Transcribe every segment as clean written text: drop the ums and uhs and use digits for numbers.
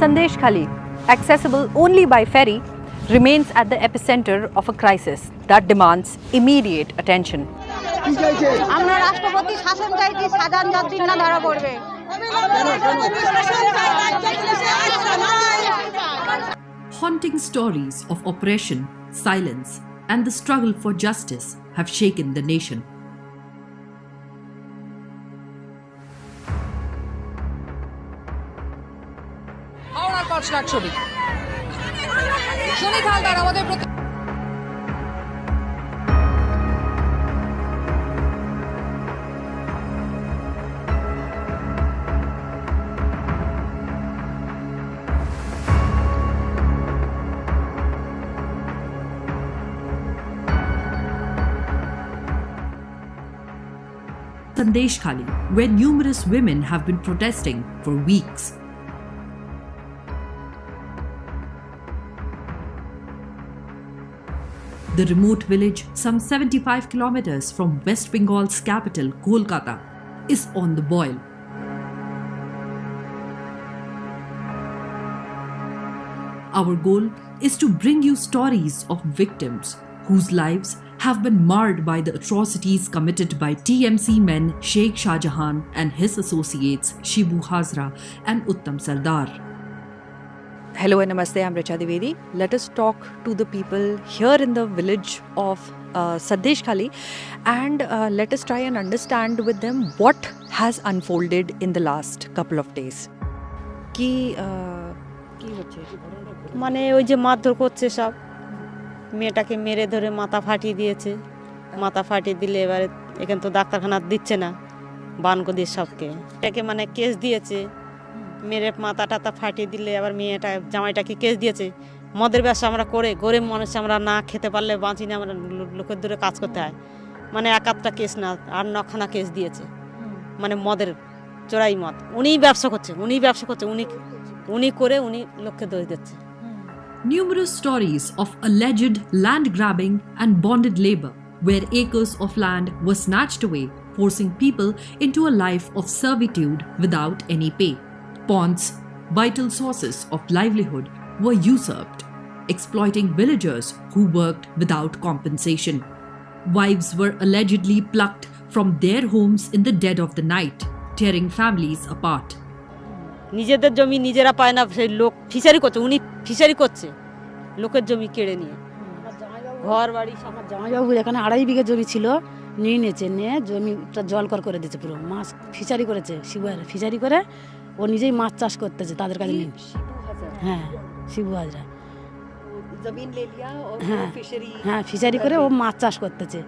Sandeshkhali, accessible only by ferry, remains at the epicenter of a crisis that demands immediate attention. আমরা রাষ্ট্রপতি শাসন চাইছি, সাজান যাত্রী না ধরা পড়বে। Haunting stories of oppression, silence, and the struggle for justice have shaken the nation. হাওড়ার কচলার ছবি শনি হালদার আমাদের Sandeshkhali, where numerous women have been protesting for weeks. The remote village, some 75 kilometers from West Bengal's capital, Kolkata, is on the boil. Our goal is to bring you stories of victims whose lives have been marred by the atrocities committed by TMC men Sheikh Shah Jahan and his associates Shibu Hazra and Uttam Sardar. Hello and namaste, I'm Richa Dwivedi. Let us talk to the people here in the village of Sandeshkhali and let us try and understand with them what has unfolded in the last couple of days. কি হচ্ছে? মানে ওই যে মারধর করছে সব, মেয়েটাকে মেরে ধরে মাথা ফাটিয়ে দিয়েছে। মাথা ফাটিয়ে দিলে এবারে এখানে তো ডাক্তারখানা দিচ্ছে না, বানকো দিয়ে সবকে এটাকে মানে কেস দিয়েছে। মেরে মাথা টাথা ফাটিয়ে দিলে আবার মেয়েটা জামাইটাকে কেস দিয়েছে। মদের ব্যবসা আমরা করে গরিব মানুষ, আমরা না খেতে পারলে বাঁচি না, আমরা লোকের দূরে কাজ করতে হয়। মানে এক আধটা কেস না, আর নখানা কেস দিয়েছে। মানে মদের চোরাই মদ উনিই ব্যবসা করছে, উনি করে উনি লোককে দোষ দিচ্ছে। Numerous stories of alleged land grabbing and bonded labor, where acres of land were snatched away, forcing people into a life of servitude without any pay. Ponds, vital sources of livelihood, were usurped, exploiting villagers who worked without compensation. Wives were allegedly plucked from their homes in the dead of the night, tearing families apart. নিজেদের জমি নিজেরা পায় না, সেই লোক fishery করছে, উনি fishery করছে লোকের জমি কেড়ে নিয়ে। ঘর বাড়ি আমার জামাইবাবু এখানে 2.5 বিঘা জমি ছিল, নিয়ে নিয়েছে, নিয়ে জমিটা জলকর করে দিয়েছে, পুরো মাছ ফিশারি করেছে। ফিশারি করে ও নিজেই মাছ চাষ করতেছে তাদের কাছে নিয়ে। হ্যাঁ, শিবু হাজরা হ্যাঁ ফিশারি করে ও মাছ চাষ করতেছে,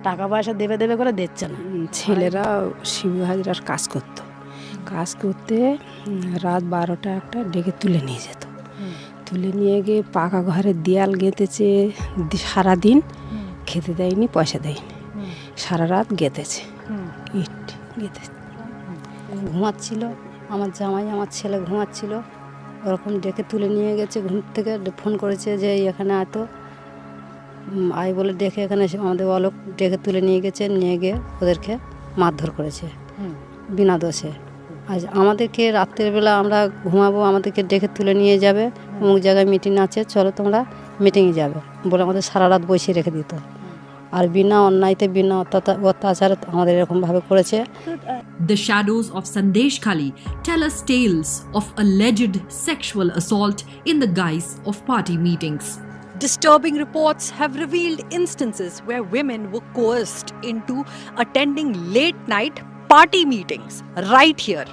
টাকা পয়সা দেবে দেবে করে দিচ্ছে না। ছেলেরা শিবু হাজরার কাজ করতো, কাজ করতে রাত 12টা একটা ডেকে তুলে নিয়ে যেত। তুলে নিয়ে গিয়ে পাকা ঘরের দেয়াল গেঁথেছে, সারাদিন খেতে দেয়নি, পয়সা দেয়নি, সারা রাত গেঁথেছে, ইট গেঁথেছে। ঘুমাচ্ছিল আমার জামাই, আমার ছেলে ঘুমাচ্ছিল, ওরকম ডেকে তুলে নিয়ে গেছে। ঘুম থেকে ফোন করেছে যে এখানে এত আয় বলে ডেকে এখানে আমাদের অলোক ডেকে তুলে নিয়ে গেছে, নিয়ে গিয়ে ওদেরকে মারধর করেছে বিনা দোষে। আজ আমাদেরকে রাত্রেবেলা আমরা ঘুমাবো, আমাদেরকে ডেকে তুলে নিয়ে যাবে, অমুক জায়গায় মিটিং আছে, চলো তোমরা মিটিংয়ে যাবে বলে আমাদের সারা রাত বসিয়ে রেখে দিত। আর বিনা অন্যায়তে বিনা অত্যাচারে আমাদের এরকমভাবে করেছে। The shadows of Sandeshkhali tell us tales of alleged sexual assault in the guise of party meetings. Disturbing reports have revealed instances where women were coerced into attending late-night party meetings right here,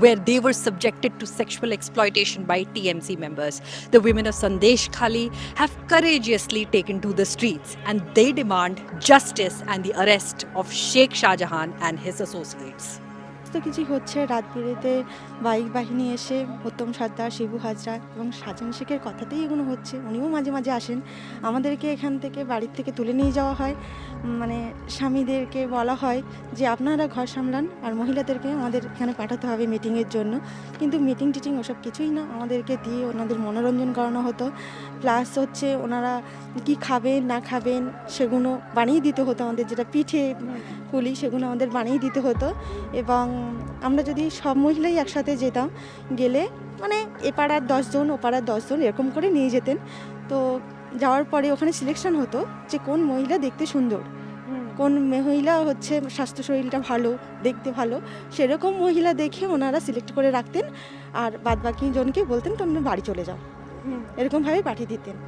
where they were subjected to sexual exploitation by TMC members. The women of Sandeshkhali have courageously taken to the streets and they demand justice and the arrest of Sheikh Shah Jahan and his associates. কিছু হচ্ছে রাত বিরেতে bike বাহিনী এসে উত্তম সর্দার, শিবু হাজরা এবং সাজান শেখের কথাতেই এগুলো হচ্ছে। উনিও মাঝে মাঝে আসেন, আমাদেরকে এখান থেকে বাড়ির থেকে তুলে নিয়ে যাওয়া হয়। মানে স্বামীদেরকে বলা হয় যে আপনারা ঘর সামলান আর মহিলাদেরকে আমাদের এখানে পাঠাতে হবে মিটিংয়ের জন্য। কিন্তু মিটিং টিটিং ওসব কিছুই না, আমাদেরকে দিয়ে ওনাদের মনোরঞ্জন করানো হতো। প্লাস হচ্ছে ওনারা কি খাবেন না খাবেন সেগুলো বানিয়ে দিতে হতো আমাদের, যেটা পিঠে পুলি সেগুলো আমাদের বানিয়ে দিতে হতো। এবং আমরা যদি সব মহিলাই একসাথে যেতাম, গেলে মানে এ পাড়ার 10 জন ও পাড়ার 10 জন এরকম করে নিয়ে যেতেন। তো যাওয়ার পরে ওখানে সিলেকশন হতো যে কোন মহিলা দেখতে সুন্দর, কোন মহিলা হচ্ছে স্বাস্থ্য শরীরটা ভালো, দেখতে ভালো, সেরকম মহিলা দেখে ওনারা সিলেক্ট করে রাখতেন। আর বাদবাকি জনকে বলতেন তোমরা বাড়ি চলে যাও, এরকমভাবে পাঠিয়ে দিতেন।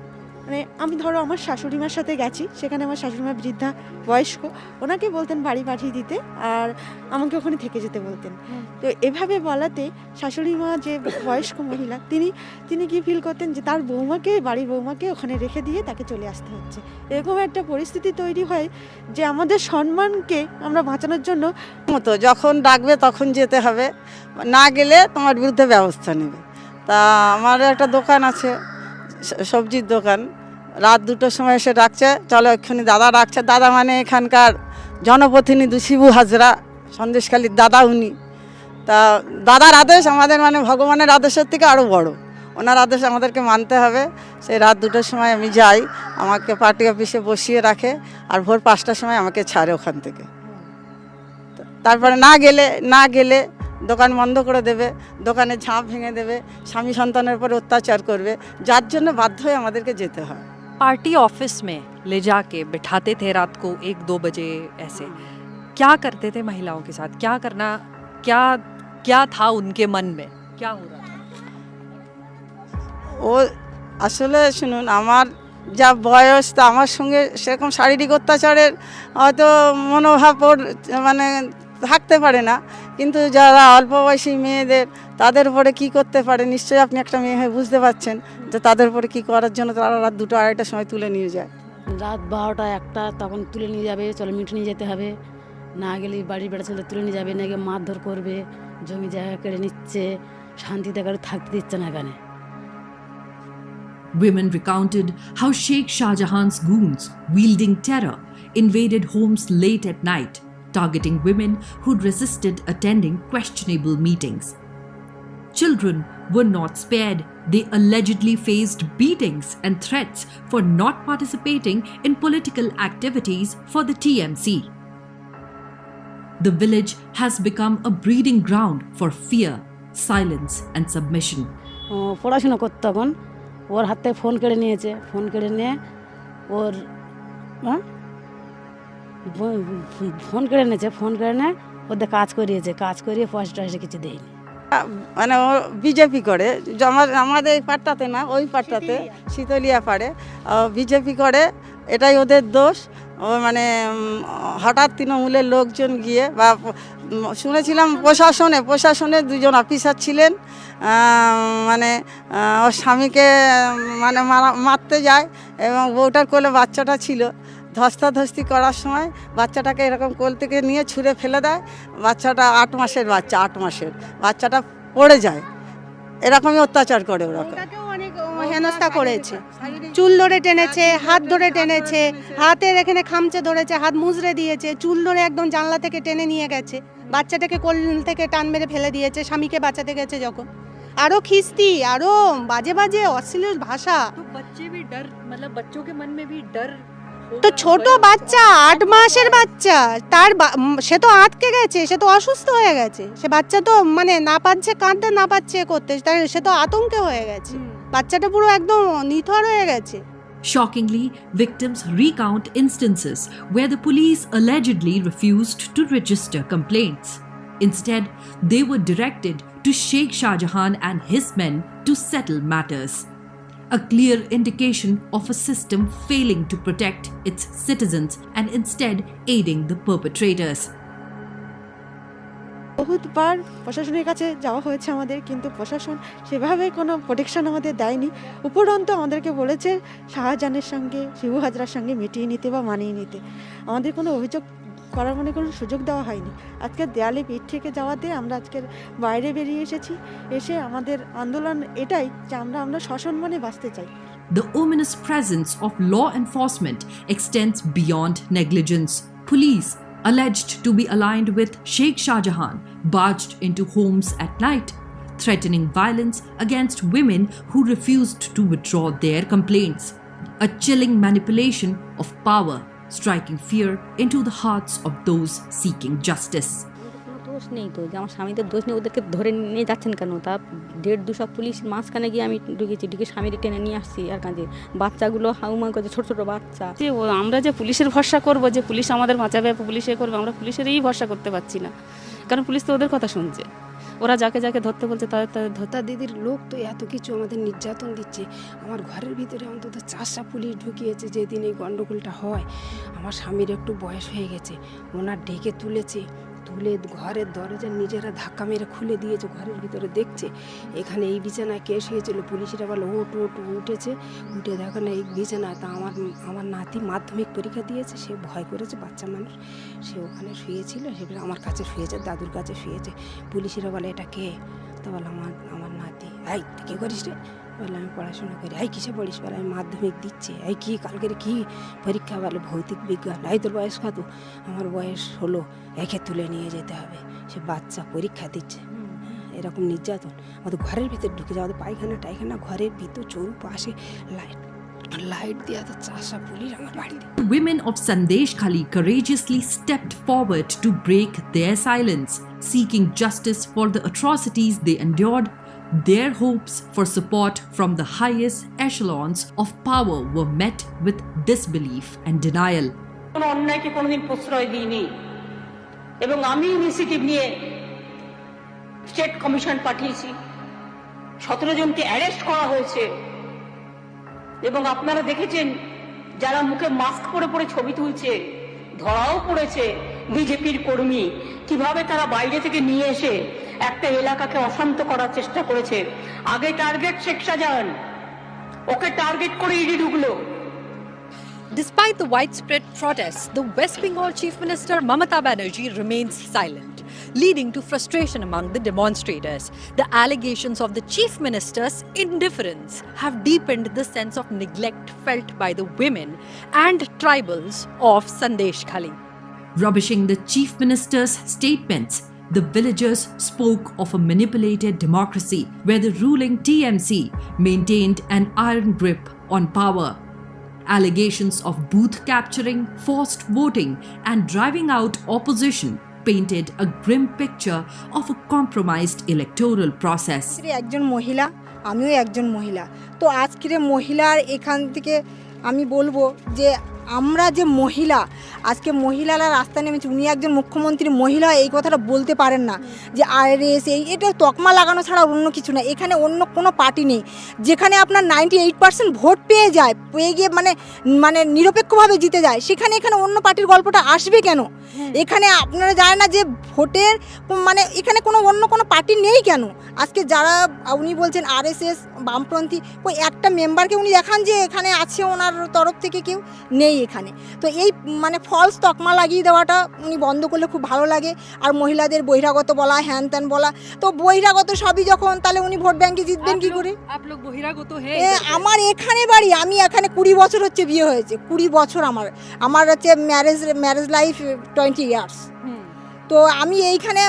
মানে আমি ধরো আমার শাশুড়ি মার সাথে গেছি, সেখানে আমার শাশুড়ি মা বৃদ্ধা বয়স্ক, ওনাকে বলতেন বাড়ি পাঠিয়ে দিতে আর আমাকে ওখানে থেকে যেতে বলতেন। তো এভাবে বলাতে শাশুড়ি মা যে বয়স্ক মহিলা তিনি কি ফিল করতেন যে তার বৌমাকে, বাড়ির বৌমাকে ওখানে রেখে দিয়ে তাকে চলে আসতে হচ্ছে। এরকম একটা পরিস্থিতি তৈরি হয় যে আমাদের সম্মানকে আমরা বাঁচানোর জন্য মতো যখন ডাকবে তখন যেতে হবে, না গেলে তোমার বিরুদ্ধে ব্যবস্থা নেবে। তা আমার একটা দোকান আছে, সবজির দোকান, রাত 2টোর সময় এসে ডাকছে, চলো এক্ষুনি দাদা ডাকছে। দাদা মানে এখানকার জনপ্রতিনিধি শিবু হাজরা, সন্দেশখালীর দাদা উনি। তা দাদার আদেশ আমাদের মানে ভগবানের আদেশের থেকে আরও বড়, ওনার আদেশ আমাদেরকে মানতে হবে। সেই রাত 2টোর সময় আমি যাই, আমাকে পার্টি অফিসে বসিয়ে রাখে আর ভোর 5টার সময় আমাকে ছাড়ে ওখান থেকে। তারপরে না গেলে দোকান বন্ধ করে দেবে, দোকানে ঝাঁপ ভেঙে দেবে, স্বামী সন্তানের উপর অত্যাচার করবে, যার জন্য বাধ্য হয়ে আমাদেরকে যেতে হয়। पार्टी ऑफिस में ले जाके बिठाते थे रात को 1-2 बजे ऐसे, क्या करते थे महिलाओं के साथ? क्या करना, क्या था उनके मन में, क्या हो रहा था? ও আসলে শুনুন, আমার যা বয়স, তা আমার সঙ্গে সেরকম শারীরিক অত্যাচারের হয়তো মনোভাব ওর মানে থাকতে পারে না, কিন্তু যারা অল্প বয়সী মেয়েদের তাদের উপরে কি করতে পারে, নিশ্চয়ই আপনি একটা মেয়ে হয়ে বুঝতে পারছেন যে তাদের উপরে কি করার জন্য তারা রাত 2টো 2:30টার সময় তুলে নিয়ে যায়। রাত 12টা 1টা তখন তুলে নিয়ে যাবে, চলো মিঠে নিয়ে যেতে হবে, না গেলে বাড়ি বেড়া চলে তুলে নিয়ে যাবে, না গিয়ে মারধর করবে, জমি জায়গা কেড়ে নিচ্ছে, শান্তিতে কারো থাকতে দিচ্ছে না এখানে। Women recounted how Sheikh Shah Jahan's goons, wielding terror, invaded homes late at night, targeting women who'd resisted attending questionable meetings. Children were not spared. They allegedly faced beatings and threats for not participating in political activities for the TMC. The village has become a breeding ground for fear, silence, and submission. পড়াশোনা করতো তখন, ওর হাত থেকে phone কেড়ে নিয়েছে, phone কেড়ে নিয়ে ওর phone কেড়ে নিয়েছে, ফোন কেড়ে নিয়ে ওদের কাজ করিয়েছে, কাজ করিয়ে পয়সা টয়সা কিছু দেয়নি। মানে ও বিজেপি করে, আমাদের এই পাড়টাতে না, ওই পাড়টাতে শীতলিয়া পাড়ে বিজেপি করে, এটাই ওদের দোষ। ও মানে হঠাৎ তৃণমূলের লোকজন গিয়ে, বা শুনেছিলাম প্রশাসনে 2জন অফিসার ছিলেন, মানে ওর স্বামীকে মানে মারতে যায়, এবং বউটার কোলে বাচ্চাটা ছিল, ধস্তাধস্তি করার সময় বাচ্চাটাকে এরকম কোল থেকে নিয়ে ছুঁড়ে ফেলে দেয়। বাচ্চাটা 8 মাসের বাচ্চাটা পড়ে যায়। এরকমই অত্যাচার করে ওরা। অনেক হেনস্থা করেছে, চুল ধরে টেনেছে, হাত ধরে টেনেছে, হাতের এখানে খামচে ধরেছে, হাত মুজড়ে দিয়েছে, চুল ধরে একদম জানলা থেকে টেনে নিয়ে গেছে, বাচ্চাটাকে কোল থেকে টান মেরে ফেলে দিয়েছে স্বামীকে বাঁচাতে গেছে যখন। আরো খিস্তি, আরো বাজে বাজে অশ্লীল ভাষা। तो बच्चे भी डर, मतलब बच्चों के मन में भी डर। তো ছোট বাচ্চা, 8 মাসের বাচ্চা, সে তো আটকে গেছে, সে তো অসুস্থ হয়ে গেছে, সে বাচ্চা তো মানে না পাচ্ছে কাঁদতে, না পাচ্ছে করতে, তাই সে তো আতঙ্কে হয়ে গেছে, বাচ্চাটা পুরো একদম নিথর হয়ে গেছে। Shockingly, victims recount instances where the police allegedly refused to register complaints. Instead, they were directed to Sheikh Shah Jahan and his men to settle matters. A clear indication of a system failing to protect its citizens and instead aiding the perpetrators. বহুতবার প্রশাসনের কাছে যাওয়া হয়েছে আমাদের, কিন্তু প্রশাসন সেভাবে কোনো protection আমাদের দেয়নি। উপরন্তু আমাদেরকে বলেছে শাহজাহানের সঙ্গে, শিবু হাজরার সঙ্গে মিটিয়ে নিতে বা মানিয়ে নিতে। আমাদের কোনো অভিযোগ করার মানে কোনো সুযোগ দেওয়া হয়নি। আজকে দেয়ালে পিঠ থেকে যাওয়াতে আমরা আজকের বাইরে বেরিয়ে এসেছি। এসে আমাদের আন্দোলন এটাই যে আমরা সসম্মানে বাঁচতে চাই। The ominous presence of law enforcement extends beyond negligence. Police, alleged to be aligned with Sheikh Shah Jahan, barged into homes at night, threatening violence against women who refused to withdraw their complaints. A chilling manipulation of power, striking fear into the hearts of those seeking justice. দোষ নেই তো, যে আমার স্বামীদের দোষ নেই, ওদেরকে ধরে নিয়ে যাচ্ছেন কেন? তা 150-200 পুলিশ মাঝখানে গিয়ে আমি ঢুকেছি, ঢুকে স্বামীকে টেনে নিয়ে আসছি। আর কাজে বাচ্চাগুলো হাউমাউ করছে, ছোট ছোট বাচ্চা। যে আমরা যে পুলিশের ভরসা করব, যে পুলিশ আমাদের বাঁচাবে, পুলিশে করবে, আমরা পুলিশেরই ভরসা করতে পারছি না, কারণ পুলিশ তো ওদের কথা শুনছে। ওরা যাকে যাকে ধরতে বলছে তাদের ধোতা দিদির লোক তো এত কিছু আমাদের নির্যাতন দিচ্ছে। আমার ঘরের ভিতরে অন্তত 4টা পুলিশ ঢুকিয়েছে যেদিন এই গণ্ডগোলটা হয়। আমার স্বামীর একটু বয়স হয়ে গেছে, ওনার ডেকে তুলেছে, তুলে ঘরের দরজা নিজেরা ধাক্কা মেরে খুলে দিয়েছে, ঘরের ভিতরে দেখছে এখানে এই বিছানায় কে শুয়েছিল। পুলিশরা বলে উঠেছে, উঠে দেখো না এই বিছানায়। তা আমার নাতি মাধ্যমিক পরীক্ষা দিয়েছে, সে ভয় করেছে, বাচ্চা মানুষ, সে ওখানে শুয়েছিল, সেটা আমার কাছে শুয়েছে, দাদুর কাছে শুয়েছে। পুলিশরা বলে এটা কে? তা বলে আমার নাতি। এই তুই কী করিস রে? বলে আমি পড়াশোনা করি। এই কিসে পড়িস? বলে আমি মাধ্যমিক দিচ্ছি। এই কি কালকের কি পরীক্ষা? বলে ভৌতিক বিজ্ঞান। এই তোর বয়স কত? আমার বয়স 16। একে তুলে নিয়ে যেতে হবে, সে বাচ্চা পরীক্ষা দিচ্ছে। এরকম নির্যাতন আমাদের ঘরের ভিতরে ঢুকে যাওয়া, পায়খানা টাইখানা ঘরের ভিতর, চৌপাশে লাইট দেওয়া, তো 4টা পুলিশ আমার বাড়িতে। Women of Sandeshkhali courageously stepped forward to break their silence, seeking justice for the atrocities they endured. Their hopes for support from the highest echelons of power were met with disbelief and denial. কোনো অন্যায়কে কোনোদিন প্রশ্রয় দিইনি, এবং আমি initiative নিয়ে state commission পাঠিয়েছি। 17 জনকে অ্যারেস্ট করা হয়েছে, এবং আপনারা দেখেছেন যারা মুখে মাস্ক পরে পরে ছবি তুলছে, ধরাও পড়েছে বিজেপির কর্মী, কিভাবে তারা বাইরে থেকে নিয়ে এসে একটা এলাকাকে অশান্ত করার চেষ্টা করেছে। আগে টার্গেট শেখ শাহজাহান, ওকে টার্গেট করে ইডি ঢুকলো। Despite the widespread protests, the West Bengal Chief Minister Mamata Banerjee remains silent, leading to frustration among the demonstrators. The allegations of the Chief Minister's indifference have deepened the sense of neglect felt by the women and tribals of Sandeshkhali. Rubbishing the Chief Minister's statements, the villagers spoke of a manipulated democracy where the ruling TMC maintained an iron grip on power. Allegations of booth capturing, forced voting, and driving out opposition painted a grim picture of a compromised electoral process. একজন মহিলা, আমিও একজন মহিলা, তো আজকের মহিলার এখান থেকে আমি বলবো যে আমরা যে মহিলা, আজকে মহিলারা রাস্তায় নেমেছে। উনি একজন মুখ্যমন্ত্রী, মহিলা এই কথাটা বলতে পারেন না যে আরএস এটা তকমা লাগানো ছাড়া অন্য কিছু না। এখানে অন্য কোনো পার্টি নেই যেখানে আপনার 98% ভোট পেয়ে যায়, পেয়ে গিয়ে মানে নিরপেক্ষভাবে জিতে যায়, সেখানে এখানে অন্য পার্টির গল্পটা আসবে কেন? এখানে আপনারা জানেন না যে ভোটের এখানে অন্য কোনো পার্টি নেই কেন? আজকে যারা উনি বলছেন আরএসএস বামপন্থী, ওই একটা মেম্বারকে উনি দেখান যে এখানে আছে ওনার তরফ থেকে কেউ নেই এখানে। তো এই ফলস তকমা লাগিয়ে দেওয়াটা উনি বন্ধ করলে খুব ভালো লাগে। আর মহিলাদের বহিরাগত বলা, হ্যান ত্যান বলা, তো বহিরাগত সবই যখন, তাহলে উনি ভোট ব্যাংকে জিতবেন কি করে? আমার এখানে বাড়ি, আমি এখানে 20 বছর হচ্ছে বিয়ে হয়েছে, 20 বছর আমার হচ্ছে ম্যারেজ লাইফ 20 ইয়ার্স। তো আমি এইখানে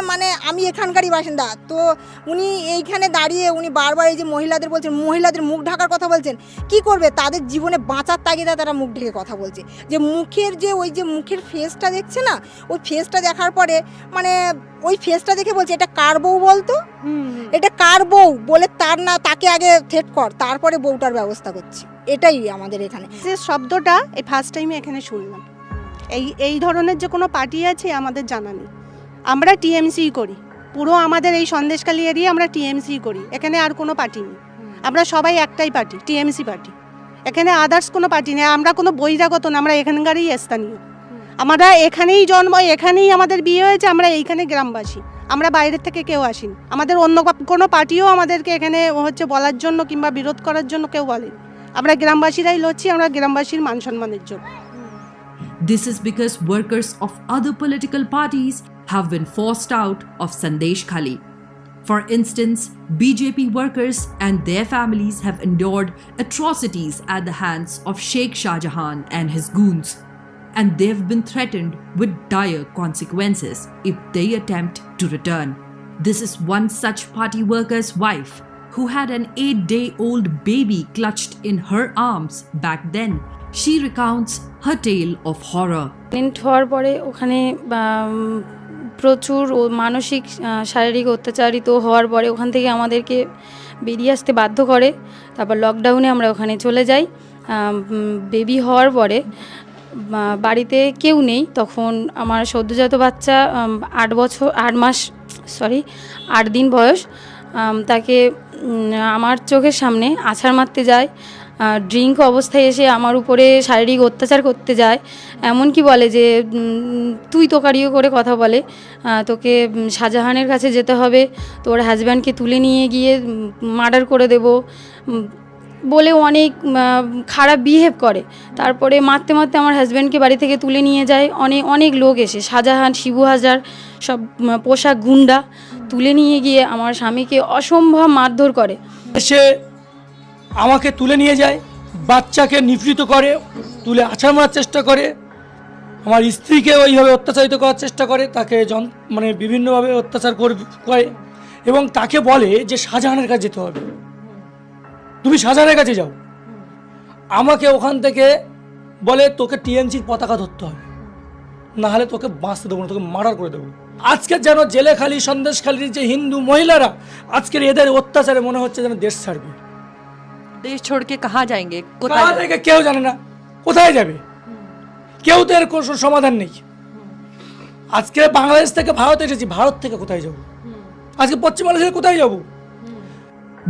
আমি এখানকারই বাসিন্দা। তো উনি এইখানে দাঁড়িয়ে উনি বারবার এই যে মহিলাদের বলছেন, মহিলাদের মুখ ঢাকার কথা বলছেন। কি করবে? তাদের জীবনে বাঁচার তাগিদা তারা মুখ ঢেকে কথা বলছে। যে মুখের ওই যে মুখের ফেসটা দেখছে না, ওই ফেসটা দেখার পরে ওই ফেসটা দেখে বলছে এটা কার বউ বলতো, এটা কার বউ বলে তাকে আগে থ্রেট কর, তারপরে বউটার ব্যবস্থা করছি। এটাই আমাদের এখানে যে শব্দটা এই ফার্স্ট টাইমে এখানে শুনলাম। এই ধরনের যে কোনো পার্টি আছে আমাদের জানা নেই। আমরা টিএমসি করি, পুরো আমাদের এই সন্দেশখালী এরিয়া আমরা টিএমসি করি, এখানে আর কোনো পার্টি নেই। আমরা সবাই একটাই পার্টি, টিএমসি পার্টি। এখানে আদার্স কোনো পার্টি নেই। আমরা কোনো বহিরাগত না, আমরা এখানকারই স্থানীয়। আমরা এখানেই জন্ম, এখানেই আমাদের বিয়ে হয়েছে, আমরা এইখানে গ্রামবাসী, আমরা বাইরের থেকে কেউ আসিনি। আমাদের অন্য কোনো পার্টিও আমাদেরকে এখানে বলার জন্য কিংবা বিরোধ করার জন্য কেউ বলেনি। আমরা গ্রামবাসীরাই লড়ছি, আমরা গ্রামবাসীর মান সম্মানের জন্য। This is because workers of other political parties have been forced out of Sandeshkhali. For instance, BJP workers and their families have endured atrocities at the hands of Sheikh Shahjahan and his goons, and they've been threatened with dire consequences if they attempt to return. This is one such party worker's wife who had an 8-day-old baby clutched in her arms back then. She recounts her tale of horror. হওয়ার পরে ওখানে প্রচুর মানসিক শারীরিক অত্যাচারিত হওয়ার পরে ওখান থেকে আমাদেরকে বেরিয়ে আসতে বাধ্য করে। তারপর লকডাউনে আমরা ওখানে চলে যাই। বেবি হওয়ার পরে বাড়িতে কেউ নেই, তখন আমার সদ্যজাত বাচ্চা 8 দিন বয়স, তাকে আমার চোখের সামনে আছাড় মারতে যায়, ড্রিঙ্ক অবস্থায় এসে আমার উপরে শারীরিক অত্যাচার করতে যায়, এমনকি বলে যে তুই তোকারিও করে কথা বলে, তোকে শাহজাহানের কাছে যেতে হবে, তোর হাজব্যান্ডকে তুলে নিয়ে গিয়ে মার্ডার করে দেব বলে অনেক খারাপ বিহেভ করে। তারপরে মারতে মারতে আমার হাজব্যান্ডকে বাড়ি থেকে তুলে নিয়ে যায় অনেক লোক এসে, শাহজাহান, শিবু হাজার সব পোশাক গুন্ডা তুলে নিয়ে গিয়ে আমার স্বামীকে অসম্ভব মারধর করে। সে আমাকে তুলে নিয়ে যায়, বাচ্চাকে নিপীড়িত করে, তুলে আছাড় মারার চেষ্টা করে, আমার স্ত্রীকে ওইভাবে অত্যাচারিত করার চেষ্টা করে, তাকে মানে বিভিন্নভাবে অত্যাচার করে এবং তাকে বলে যে শাহজাহানের কাছে যেতে হবে, তুমি শাহজাহানের কাছে যাও। আমাকে ওখান থেকে বলে তোকে টিএমসির পতাকা ধরতে হবে, না হলে তোকে বাঁচতে দেবো না, তোকে মার্ডার করে দেবো। আজকে যেন জেলেখালি সন্দেশখালির যে হিন্দু মহিলারা আজকের এদের অত্যাচারে মনে হচ্ছে যেন দেশ ছাড়বে। দেশ ছোড় কে কাহা যাएंगे, কোথায় থেকে কেউ জানে না, কোথায় যাবে কেউ, তো এর কোনো সমাধান নেই। আজকে বাংলাদেশ থেকে ভারত এসেছি, ভারত থেকে কোথায় যাব, আজকে পশ্চিম বাংলাদেশে কোথায় যাব?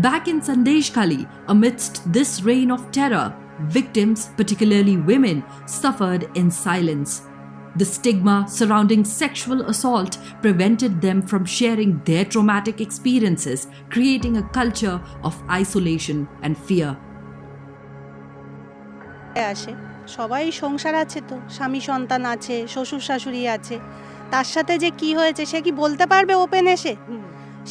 Back in Sandeshkhali, amidst this reign of terror, victims, particularly women, suffered in silence. The stigma surrounding sexual assault prevented them from sharing their traumatic experiences, creating a culture of isolation and fear. আসে সবাই সংসার আছে, তো স্বামী সন্তান আছে, শ্বশুর শাশুড়ি আছে, তার সাথে যে কি হয়েছে সে কি বলতে পারবে ওপেন এসে?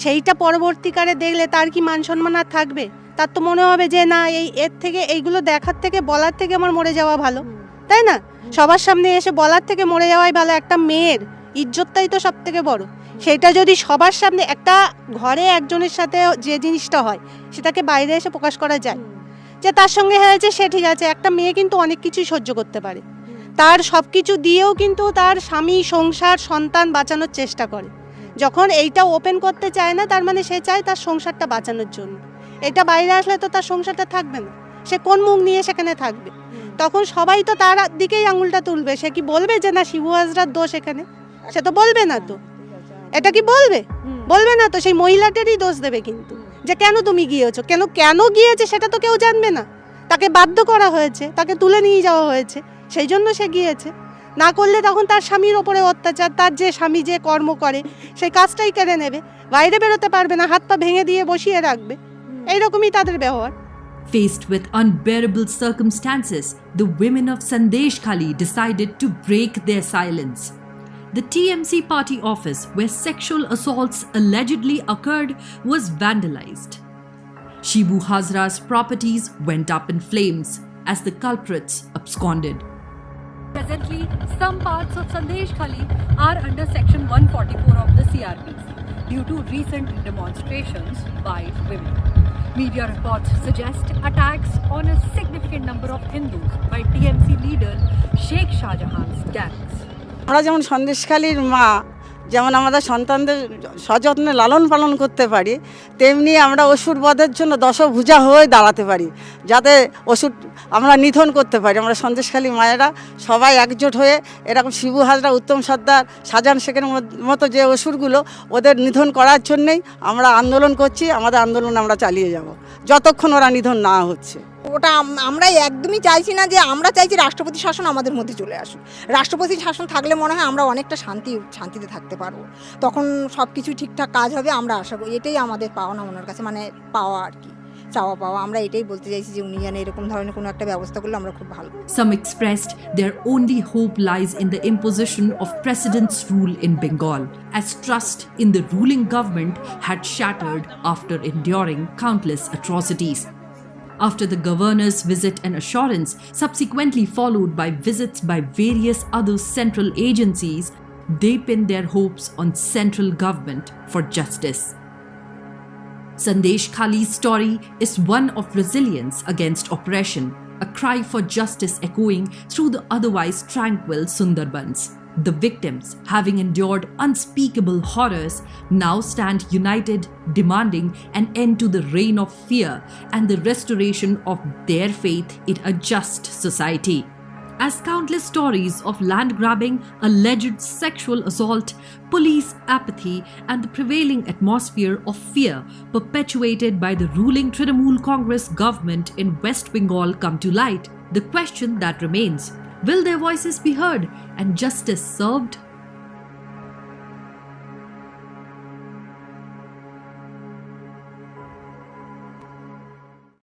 সেইটা পরবর্তীকালে দেখলে তার কি মান সম্মান আর থাকবে? তার তো মনে হবে যে না, এর থেকে এইগুলো দেখার থেকে বলার থেকে আমার মরে যাওয়া ভালো, তাই না? সবার সামনে এসে বলার থেকে মরে যাওয়াই ভালো। একটা মেয়ের ইজ্জতটাই তো সব থেকে বড়। সেটা যদি সবার সামনে একটা ঘরে একজনের সাথে যে জিনিসটা হয় সেটাকে বাইরে এসে প্রকাশ করা যায় যে তার সঙ্গে হয়েছে, সে ঠিক আছে। একটা মেয়ে কিন্তু অনেক কিছুই সহ্য করতে পারে, তার সব কিছু দিয়েও কিন্তু তার স্বামী, সংসার, সন্তান বাঁচানোর চেষ্টা করে। যখন এইটা ওপেন করতে চায় না, তার মানে সে চায় তার সংসারটা বাঁচানোর জন্য। এটা বাইরে আসলে তো তার সংসারটা থাকবে না, সে কোন মুখ নিয়ে সেখানে থাকবে? তখন সবাই তো তার দিকেই আঙুলটা তুলবে। সে কি বলবে যে না শিবু হাজরার দোষ এখানে? সে তো বলবে না। তো এটা কি বলবে? বলবে না তো, সেই মহিলাটারই দোষ দেবে কিন্তু, যে কেন তুমি গিয়েছো, কেন গিয়েছে সেটা তো কেউ জানবে না। তাকে বাধ্য করা হয়েছে, তাকে তুলে নিয়ে যাওয়া হয়েছে, সেই জন্য সে গিয়েছে। না করলে তখন তার স্বামীর ওপরে অত্যাচার, তার যে স্বামী যে কর্ম করে সেই কাজটাই কেড়ে নেবে, বাইরে বেরোতে পারবে না, হাত পা ভেঙে দিয়ে বসিয়ে রাখবে। এইরকমই তাদের ব্যবহার। Faced with unbearable circumstances, the women of Sandeshkhali decided to break their silence. The TMC party office where sexual assaults allegedly occurred was vandalized. Shibu Hazra's properties went up in flames as the culprits absconded. Presently, some parts of Sandeshkhali are under Section 144 of the CRPC due to recent demonstrations by women. Media reports suggest attacks on a significant number of Hindus by TMC leader Sheikh Shahjahan's gangs. আমরা যেমন সন্দেশখালীর মা, যেমন আমাদের সন্তানদের সযত্নে লালন পালন করতে পারি, তেমনি আমরা অসুর বধের জন্য দশভুজা হয়ে দাঁড়াতে পারি, যাতে অসুর আমরা নিধন করতে পারি। আমরা সন্দেশখালী মায়েরা সবাই একজোট হয়ে এরকম শিবু হাজরা, উত্তম সর্দার, শাহজাহান শেখের মতো যে অসুরগুলো, ওদের নিধন করার জন্যেই আমরা আন্দোলন করছি। আমাদের আন্দোলন আমরা চালিয়ে যাব যতক্ষণ ওরা নিধন না হচ্ছে। ওটা আমরা একদমই চাইছি না। যে আমরা চাইছি রাষ্ট্রপতি শাসন আমাদের মধ্যে চলে আসুক। রাষ্ট্রপতি শাসন থাকলে মনে হয় আমরা অনেকটা শান্তিতে থাকতে পারবো, তখন সব কিছু ঠিকঠাক কাজ হবে আমরা আশা করি। এটাই আমাদের পাওনা ওনার কাছে, মানে পাওয়া আর কি, চাওয়া পাওয়া। আমরা এটাই বলতে চাইছি যে উনি যেন এরকম ধরনের কোনো একটা ব্যবস্থা করলে আমরা খুব ভালো। Some expressed their only hope lies in the imposition of President's rule in Bengal, as trust in the ruling government had shattered after enduring countless atrocities. After the governor's visit and assurance, subsequently followed by visits by various other central agencies, they pinned their hopes on central government for justice. Sandeshkhali's story is one of resilience against oppression, a cry for justice echoing through the otherwise tranquil Sundarbans. The victims, having endured unspeakable horrors, now stand united, demanding an end to the reign of fear and the restoration of their faith in a just society. As countless stories of land grabbing, alleged sexual assault, police apathy, and the prevailing atmosphere of fear perpetuated by the ruling Trinamool Congress government in West Bengal come to light, the question that remains: will their voices be heard and justice served?